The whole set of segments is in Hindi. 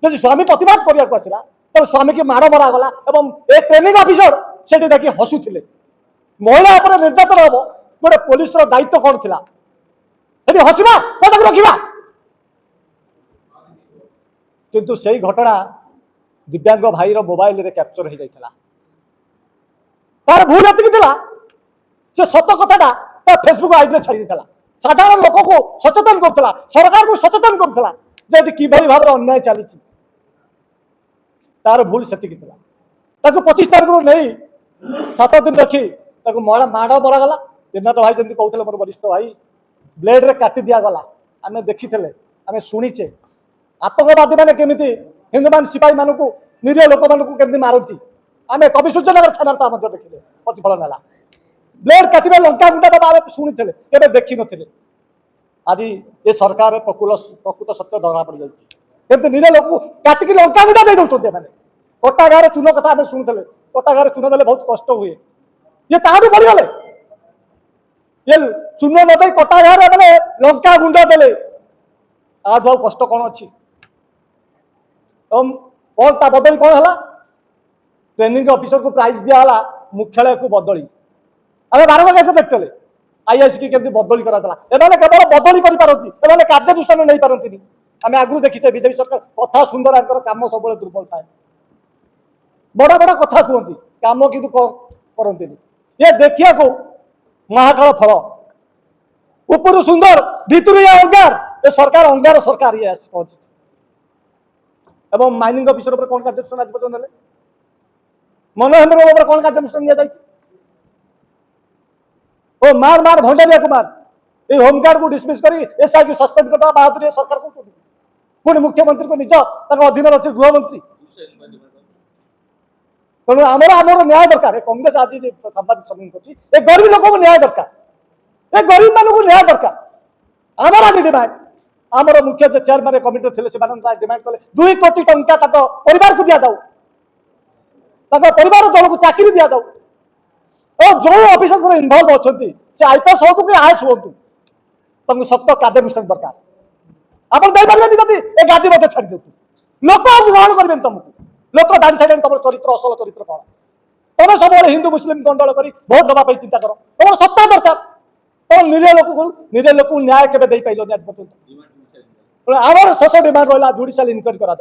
जदि स्वामी प्रतिवाद करने को आसला तब स्वामी की माड़ मरागला और ए ट्रेनिंग ऑफिसर से देखिए हसुले महिला उपर निर्यातन हम गोटे पुलिस दायित्व कौन थी हसवा कदम रखा किंतु से घटना दिव्यांग भाईर मोबाइल रे कैप्चर हो जाता तार भूल एति से सत कथा फेसबुक आईडी छाड़ी साधारण लोक को सचेतन करता सरकार को सचेतन करता कि भाव अन्याय चली तार भूल से 25 तारीख नहीं 7 दिन रखी माड़ मरागला दिनाथ भाई जमी कहते मोर वरिष्ठ भाई ब्लेड रे काटी दिगला आम देखी आम शुणीचे आतंकवादी मैंने केमी हिंदू मान सिपाही मानू निरीह लोक मानू केमी मारती आम कवि सूर्यनगर थाना देखिले प्रतिफलन है ब्लेड काटे लंका गुंडा दबा आम शुणी थे देखी नी आज ये सरकार प्रकृत सत्य धरा पड़ जाती निरीह लोक काटिक लंका गुंडा दे दौरान मैंने कटा गाँव चून कथा आम शुणुले कटा गाँव चून देले बहुत कष्ट हुए ये ताठू बढ़ीगले ये चून न दे कटा गाँव मैंने लंका गुंडा देले आज भाव कष्ट कौन अच्छी कौन ता बदली कौन है ट्रेनिंग ऑफिसर को प्राइज दिया मुख्यालय को बदली आम बारंबार कैसे देखते आईएएस की केमती बदली कराला एमाने केवल बदली करपारती एमाने कार्यानुष्ठान नहीं पारती आम आगु देखीचे बीजेपी सरकार कथा सुंदर आंकर काम सब दुर्बल थाए बड़ बड़ कथा कहती काम किंतु करती ये देखिया को महाकाल फल ऊपर सुंदर भितर अंगार ये सरकार अंगार सरकार ये पहुंची एवं माइनिंग ऑफिसर कौन कार्यानुष्ठान आज पर्यटन मनोहेन्द्र कौन कार्यानुष्ठान ओ मार मार भंडारिया को मार ये होमगार्ड को डिसमिस कर एसआई को सस्पेंड करता बहादुर सरकार को पुणी मुख्यमंत्री को निज अधीन अच्छे गृहमंत्री तेणु आमर आमर न्याय दरकार कांग्रेस आज सांबादिक सम्मेलन कर गरीब लोक को न्याय दरकार गरीब मानक न्याय दरकार आमर आज डिमांड आमर मुख्य जो चेयरमैन कमिटी थे डिमांड कले 2 कोटी टंका परिवार को दि जाऊ परिवार जन को चाकरी दि जाऊ और जो ऑफिसर इनवॉल्व अच्छा से आईपीएस हो कि आईएएस हूँ सख्त कार्यानुष्ठान दरकार आप जब गादी मत छाड़ी दे लोक ग्रहण करें तुमको लोक दाड़ी साइड तुम चरित्र असल चरित्र कौन तुम सब हिंदू मुस्लिम गंडल कर भोट दवाई चिंता कर तुम सत्ता दरकार तुम निरीह लोक न्याय के पाइल आज पर्यटन आम शेष डिमांड रहा जुडिशियल इनक्वारी करा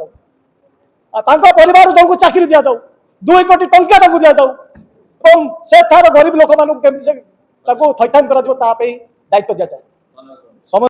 परिवार जो चाकरी दि जाऊ 2 कोटी टंका दि जाऊ से गरीब लोक मानक थैथान कर दायित्व दि जाए।